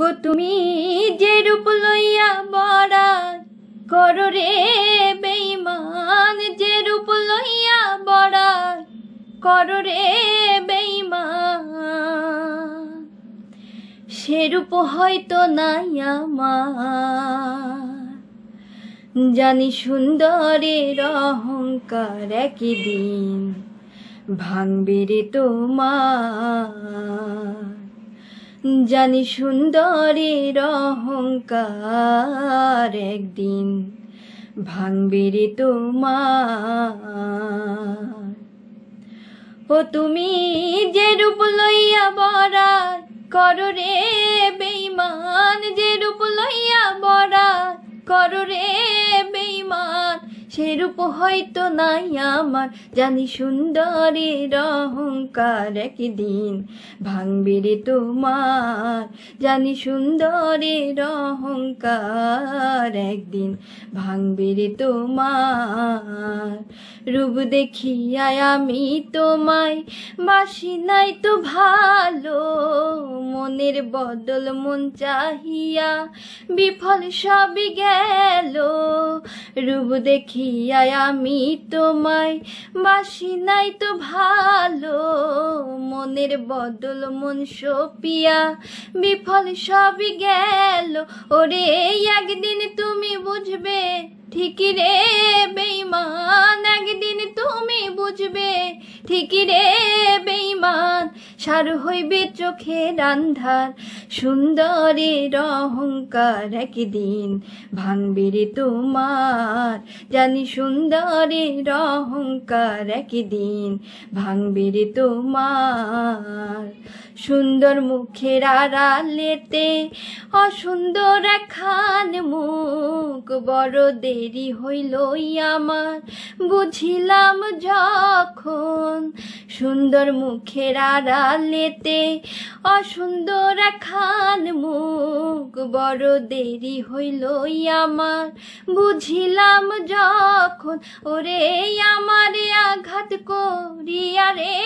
ও তুমি যে রূপ লইয়া বড়াই করো রে বেঈমান, যে রূপ লইয়া বড়াই করো রে বেঈমান, সে রূপ হয়তো নাই আমার। জানি সুন্দরের অহংকার একদিন ভাঙবে রে তোমার। জানি সুন্দরের অহংকার একদিন ভাঙবে রে তোমার। ও তুমি যে রূপ লইয়া বড়াই করো রে বেঈমান, যে রূপ লইয়া বড়াই করো রে বেঈমান, সে রূপ হয়তো নাই আমার। জানি সুন্দরের অহংকার একদিন ভাঙবে রে তোমার। জানি সুন্দরের অহংকার একদিন ভাঙবে রে তোমার। রূপ দেখিয়া আমি তোমায় বাসি নাই তো ভালো, মনের বদল মন চাহিয়া বিফল সবই গেল। রূপ দেখিয়া আমি তোমায় বাসি নাই তো ভালো, মনের বদল মন সপিয়া বিফল সবই গেল। ওরে একদিন তুমি বুঝবে ঠিকই রে বেঈমান, একদিন তুমি বুঝবে ঠিকই রে বেঈমান। সার হইবে চোখের আন্ধার, সুন্দরের অহংকার একদিন ভাঙবে রে তোমার। জানি সুন্দরের অহংকার একদিন ভাঙবে রে তোমার। সুন্দর মুখের আড়ালেতে অসুন্দর একখান মুখ, বড় দেরি হইল আমার বুঝিলাম যখন। সুন্দর মুখের আড়ালেতে অসুন্দর একখান মুখ, বড় দেরি হইল আমার বুঝিলাম যখন। ওরে আমারে আঘাত করিয়া রে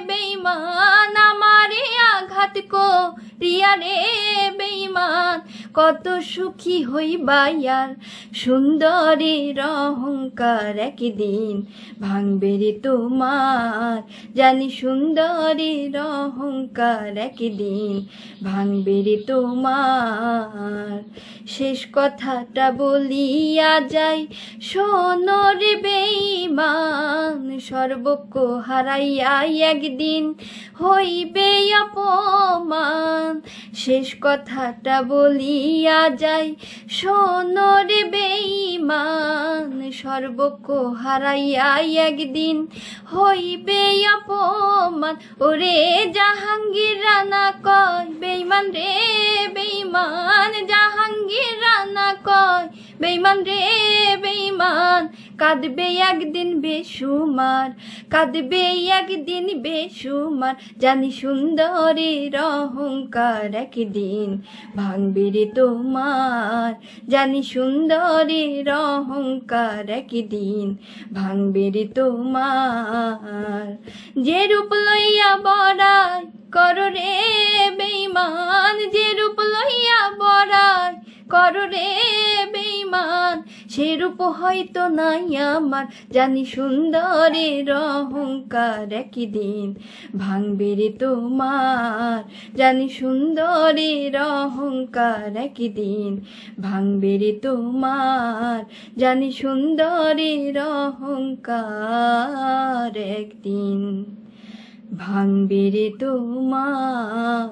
বেঈমান, আমারে আঘাত করিয়া রে বেঈমান, কত সুখী হইবায়ার। সুন্দরের অহংকার একদিন ভাঙবে রে তোমার। জানি সুন্দরের অহংকার একদিন ভাঙবে রে তোমার। শেষ কথাটা বলিয়া যাই শোনো রে বেঈমান, সর্বক্ষ হারাইয়া একদিন হইবে অপমান। শেষ কথাটা বলিয়া যাই শোনো রে বেঈমান, সর্বক্ষ হারাইয়া একদিন হইবে অপমান। ওরে জাহাঙ্গীর রানা কয় বেঈমান রে বেঈমান, জাহাঙ্গীর রানা কয় বেঈমান রে বেঈমান, কাঁদবে একদিন বেসুমার, কাঁদবে একদিন বেসুমার। জানি সুন্দরের অহংকার একদিন ভাঙবে রে তোমার। জানি সুন্দরের অহংকার একদিন ভাঙবে রে তোমার। যে রূপ লইয়া বড়াই করো রে বেঈমান, যে রূপ লইয়া বড়াই করো রে বেঈমান, সে রূপ হয়তো নাই আমার। জানি সুন্দরের অহংকার একদিন ভাঙবে রে তোমার। জানি সুন্দরের অহংকার একদিন ভাঙবে রে তোমার। জানি সুন্দরের অহংকার একদিন ভাঙবে রে তোমার।